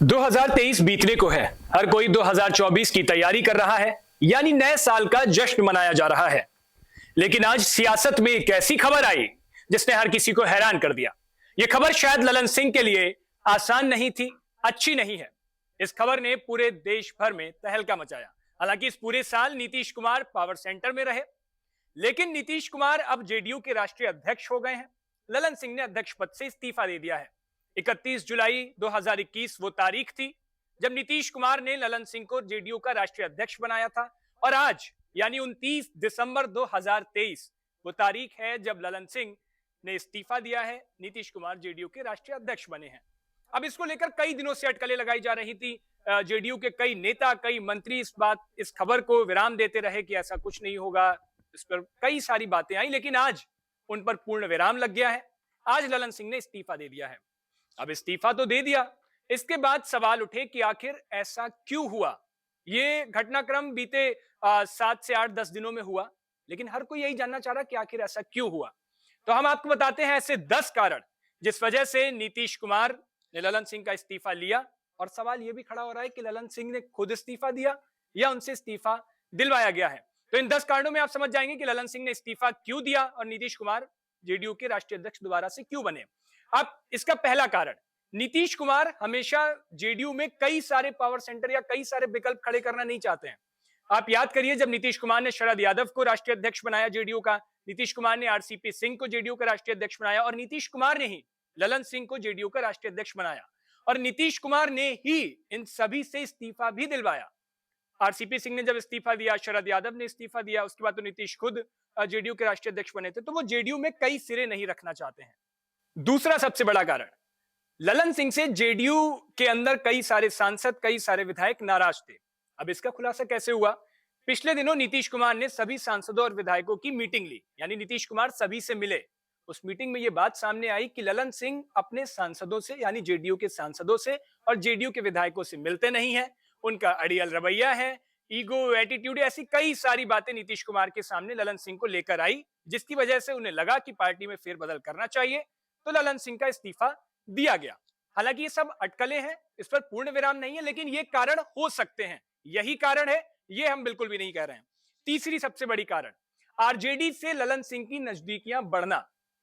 2023 बीतने को है। हर कोई 2024 की तैयारी कर रहा है, यानी नए साल का जश्न मनाया जा रहा है। लेकिन आज सियासत में एक ऐसी खबर आई जिसने हर किसी को हैरान कर दिया। यह खबर शायद ललन सिंह के लिए आसान नहीं थी, अच्छी नहीं है। इस खबर ने पूरे देश भर में तहलका मचाया। हालांकि इस पूरे साल नीतीश कुमार पावर सेंटर में रहे, लेकिन नीतीश कुमार अब जेडीयू के राष्ट्रीय अध्यक्ष हो गए हैं। ललन सिंह ने अध्यक्ष पद से इस्तीफा दे दिया है। 31 जुलाई 2021 वो तारीख थी जब नीतीश कुमार ने ललन सिंह को जेडीयू का राष्ट्रीय अध्यक्ष बनाया था, और आज यानी 29 दिसंबर 2023 वो तारीख है जब ललन सिंह ने इस्तीफा दिया है। नीतीश कुमार जेडीयू के राष्ट्रीय अध्यक्ष बने हैं। अब इसको लेकर कई दिनों से अटकलें लगाई जा रही थी। जेडीयू के कई नेता, कई मंत्री इस खबर को विराम देते रहे कि ऐसा कुछ नहीं होगा। इस पर कई सारी बातें आई, लेकिन आज उन पर पूर्ण विराम लग गया है। आज ललन सिंह ने इस्तीफा दे दिया है। अब इस्तीफा तो दे दिया, इसके बाद सवाल उठे कि आखिर ऐसा क्यों हुआ। ये घटनाक्रम बीते 7 से 8-10 दिनों में हुआ, लेकिन हर कोई यही जानना चाह रहा कि आखिर ऐसा क्यों हुआ। तो हम आपको बताते हैं ऐसे 10 कारण जिस वजह से नीतीश कुमार ने ललन सिंह का इस्तीफा लिया। और सवाल यह भी खड़ा हो रहा है कि ललन सिंह ने खुद इस्तीफा दिया या उनसे इस्तीफा दिलवाया गया है। तो इन 10 कारणों में आप समझ जाएंगे कि ललन सिंह ने इस्तीफा क्यों दिया और नीतीश कुमार जेडीयू के राष्ट्रीय अध्यक्ष दोबारा से क्यों बने। अब इसका पहला कारण, नीतीश कुमार हमेशा जेडीयू में कई सारे पावर सेंटर या कई सारे विकल्प खड़े करना नहीं चाहते हैं। आप याद करिए, जब नीतीश कुमार ने शरद यादव को राष्ट्रीय अध्यक्ष बनाया जेडीयू का, नीतीश कुमार ने आरसीपी सिंह को जेडीयू का राष्ट्रीय अध्यक्ष बनाया, और नीतीश कुमार ने ही ललन सिंह को जेडीयू का राष्ट्रीय अध्यक्ष बनाया, और नीतीश कुमार ने ही इन सभी से इस्तीफा भी दिलवाया। आरसीपी सिंह ने जब इस्तीफा दिया, शरद यादव ने इस्तीफा दिया, उसके बाद तो नीतीश खुद जेडीयू के राष्ट्रीय अध्यक्ष बने थे। तो वो जेडीयू में कई सिरे नहीं रखना चाहते हैं। दूसरा सबसे बड़ा कारण, ललन सिंह से जेडीयू के अंदर कई सारे सांसद, कई सारे विधायक नाराज थे। अब इसका खुलासा कैसे हुआ? पिछले दिनों नीतीश कुमार ने सभी सांसदों और विधायकों की मीटिंग ली, यानी नीतीश कुमार सभी से मिले। उस मीटिंग में यह बात सामने आई कि ललन सिंह अपने सांसदों से, यानी जेडीयू के सांसदों से और जेडीयू के विधायकों से मिलते नहीं है। उनका अड़ियल रवैया है, ईगो, एटीट्यूड, ऐसी कई सारी बातें नीतीश कुमार के सामने ललन सिंह को लेकर आई, जिसकी वजह से उन्हें लगा कि पार्टी में फेरबदल करना चाहिए। तो ललन सिंह का इस्तीफा दिया गया। हालांकि ये सब अटकलें हैं, इस पर पूर्ण विराम नहीं है, लेकिन ये कारण हो सकते हैं। यही कारण है, ये हम बिल्कुल भी नहीं कह रहे हैं। तीसरी सबसे बड़ी कारण, आरजेडी से ललन सिंह की नजदीकियां बढ़ना।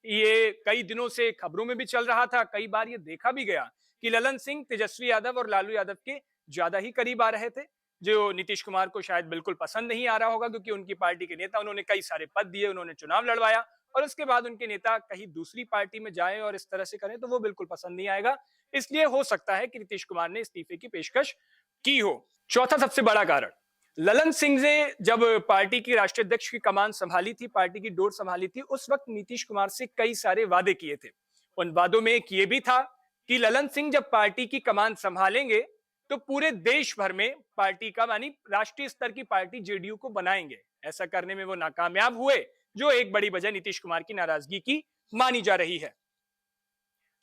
ये कई दिनों से खबरों में भी चल रहा था, कई बार ये देखा भी गया कि ललन सिंह तेजस्वी यादव और लालू यादव के ज्यादा ही करीब आ रहे थे, जो नीतीश कुमार को शायद बिल्कुल पसंद नहीं आ रहा होगा, क्योंकि उनकी पार्टी के नेता, उन्होंने कई सारे पद दिए, उन्होंने चुनाव लड़वाया, और उसके बाद उनके नेता कहीं दूसरी पार्टी में जाए और इस तरह से करें तो वो बिल्कुल पसंद नहीं आएगा। इसलिए हो सकता है कि नीतीश कुमार ने इस्तीफे की पेशकश की हो। चौथा सबसे बड़ा कारण, ललन सिंह ने जब पार्टी की राष्ट्रीय अध्यक्ष की कमान संभाली थी, पार्टी की डोर संभाली थी, उस वक्त नीतीश कुमार से कई सारे वादे किए थे। उन वादों में एक ये भी था कि ललन सिंह जब पार्टी की कमान संभालेंगे तो पूरे देश भर में पार्टी का, यानी राष्ट्रीय स्तर की पार्टी जेडीयू को बनाएंगे। ऐसा करने में वो नाकामयाब हुए, जो एक बड़ी वजह नीतीश कुमार की नाराजगी की मानी जा रही है।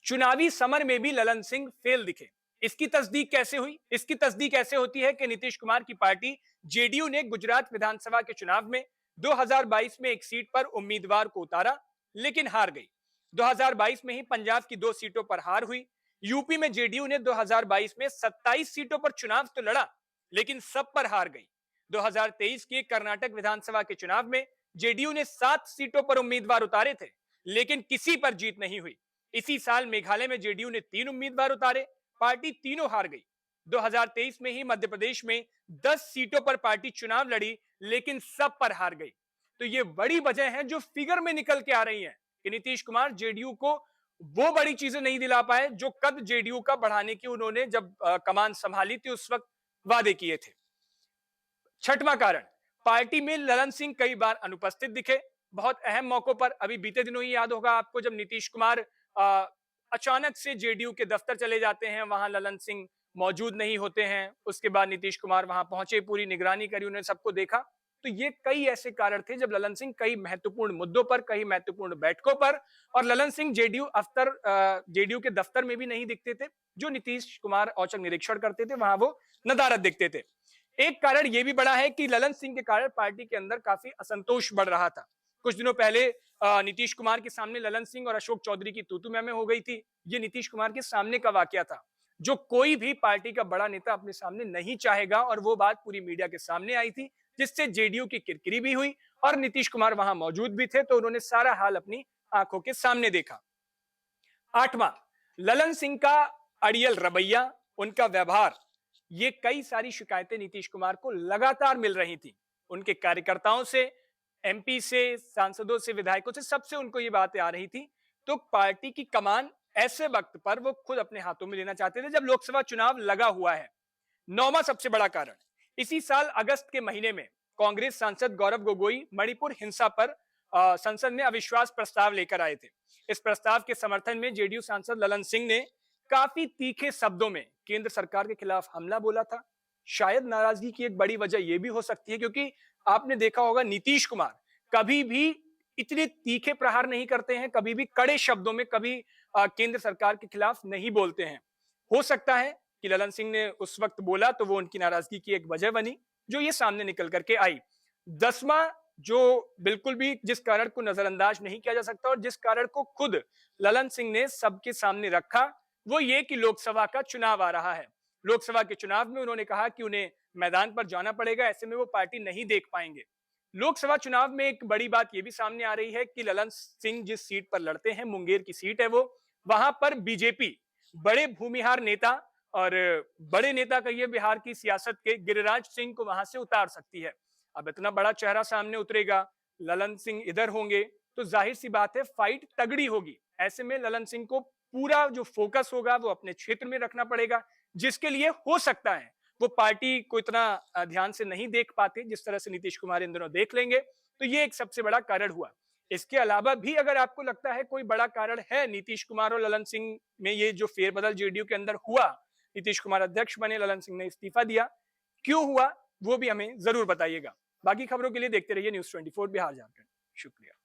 चुनावी समर में भी ललन सिंह फेल दिखे। इसकी तस्दीक कैसे हुई? इसकी तस्दीक ऐसे होती है कि नीतीश कुमार की पार्टी जेडीयू ने गुजरात विधानसभा के चुनाव में 2022 में एक सीट पर उम्मीदवार को उतारा, लेकिन हार गई। 2022 में ही पंजाब की 2 सीटों पर हार हुई। यूपी में जेडीयू ने 2022 में 27 सीटों पर चुनाव तो लड़ा, लेकिन सब पर हार गई। 2023 के कर्नाटक विधानसभा के चुनाव में जेडीयू ने 7 सीटों पर उम्मीदवार उतारे थे, लेकिन किसी पर जीत नहीं हुई। इसी साल मेघालय में जेडीयू ने 3 उम्मीदवार उतारे, पार्टी तीनों हार गई। 2023 में ही मध्य प्रदेश में 10 सीटों पर पार्टी चुनाव लड़ी, लेकिन सब पर हार गई। तो ये बड़ी वजह है जो फिगर में निकल के आ रही है कि नीतीश कुमार जेडीयू को वो बड़ी चीजें नहीं दिला पाए जो कद जेडीयू का बढ़ाने की उन्होंने जब कमान संभाली थी उस वक्त वादे किए थे। छठवां कारण, पार्टी में ललन सिंह कई बार अनुपस्थित दिखे, बहुत अहम मौकों पर। अभी बीते दिनों ही याद होगा आपको, जब नीतीश कुमार अचानक से जेडीयू के दफ्तर चले जाते हैं, वहां ललन सिंह मौजूद नहीं होते हैं। उसके बाद नीतीश कुमार वहां पहुंचे, पूरी निगरानी करी, उन्होंने सबको देखा। तो ये कई ऐसे कारण थे जब ललन सिंह कई महत्वपूर्ण मुद्दों पर, कई महत्वपूर्ण बैठकों पर, और ललन सिंह जेडीयू के दफ्तर में भी नहीं दिखते थे। जो नीतीश कुमार औचक निरीक्षण करते थे वहां वो नदारद दिखते थे। एक कारण यह भी बड़ा है कि ललन सिंह के कारण पार्टी के अंदर काफी असंतोष बढ़ रहा था। कुछ दिनों पहले नीतीश कुमार के सामने ललन सिंह और अशोक चौधरी की तू-तू मैं-मैं हो गई थी। ये नीतीश कुमार के सामने का वाकया था। जो कोई भी पार्टी का बड़ा नेता अपने सामने नहीं चाहेगा, और वो बात पूरी मीडिया के सामने आई थी, जिससे जेडीयू की किरकिरी भी हुई और नीतीश कुमार वहां मौजूद भी थे, तो उन्होंने सारा हाल अपनी आंखों के सामने देखा। 8वां, ललन सिंह का अड़ियल रवैया, उनका व्यवहार, ये कई सारी शिकायतें नीतीश कुमार को लगातार मिल रही थी। उनके कार्यकर्ताओं से, एमपी से, सांसदों से, विधायकों से, सबसे उनको ये बातें आ रही थी। तो पार्टी की कमान ऐसे वक्त पर वो खुद अपने हाथों में लेना चाहते थे जब लोकसभा चुनाव लगा हुआ है। 9वां सबसे बड़ा कारण, इसी साल अगस्त के महीने में कांग्रेस सांसद गौरव गोगोई मणिपुर हिंसा पर संसद में अविश्वास प्रस्ताव लेकर आए थे। इस प्रस्ताव के समर्थन में जेडीयू सांसद ललन सिंह ने काफी तीखे शब्दों में केंद्र सरकार के खिलाफ हमला बोला था। शायद नाराजगी की एक बड़ी वजह यह भी हो सकती है क्योंकि आपने देखा होगा नीतीश कुमार कभी भी इतने तीखे प्रहार नहीं करते हैं, कभी भी कड़े शब्दों में कभी केंद्र सरकार के खिलाफ नहीं बोलते हैं। हो सकता है कि ललन सिंह ने उस वक्त बोला तो वो उनकी नाराजगी की एक वजह बनी, जो ये सामने निकल करके आई। 10वां, जो बिल्कुल भी जिस कारण को नजरअंदाज नहीं किया जा सकता और जिस कारण को खुद ललन सिंह ने सबके सामने रखा, वो ये कि लोकसभा का चुनाव आ रहा है। लोकसभा के चुनाव में उन्होंने कहा कि उन्हें मैदान पर जाना पड़ेगा, ऐसे में वो पार्टी नहीं देख पाएंगे। लोकसभा चुनाव में एक बड़ी बात यह भी सामने आ रही है कि ललन सिंह जिस सीट पर लड़ते हैं, मुंगेर की सीट है वो, वहां पर बीजेपी बड़े भूमिहार नेता और बड़े नेता कहिए बिहार की सियासत के गिरिराज सिंह को वहां से उतार सकती है। अब इतना बड़ा चेहरा सामने उतरेगा, ललन सिंह इधर होंगे, तो जाहिर सी बात है फाइट तगड़ी होगी। ऐसे में ललन सिंह को पूरा जो फोकस होगा वो अपने क्षेत्र में रखना पड़ेगा, जिसके लिए हो सकता है वो पार्टी को इतना ध्यान से नहीं देख पाते जिस तरह से नीतीश कुमार इन दिनों देख लेंगे। तो ये एक सबसे बड़ा कारण हुआ। इसके अलावा भी अगर आपको लगता है कोई बड़ा कारण है नीतीश कुमार और ललन सिंह में, ये जो फेरबदल जेडीयू के अंदर हुआ, नीतीश कुमार अध्यक्ष बने, ललन सिंह ने इस्तीफा दिया, क्यों हुआ वो भी हमें जरूर बताइएगा। बाकी खबरों के लिए देखते रहिए न्यूज़ 24 बिहार झारखंड। शुक्रिया।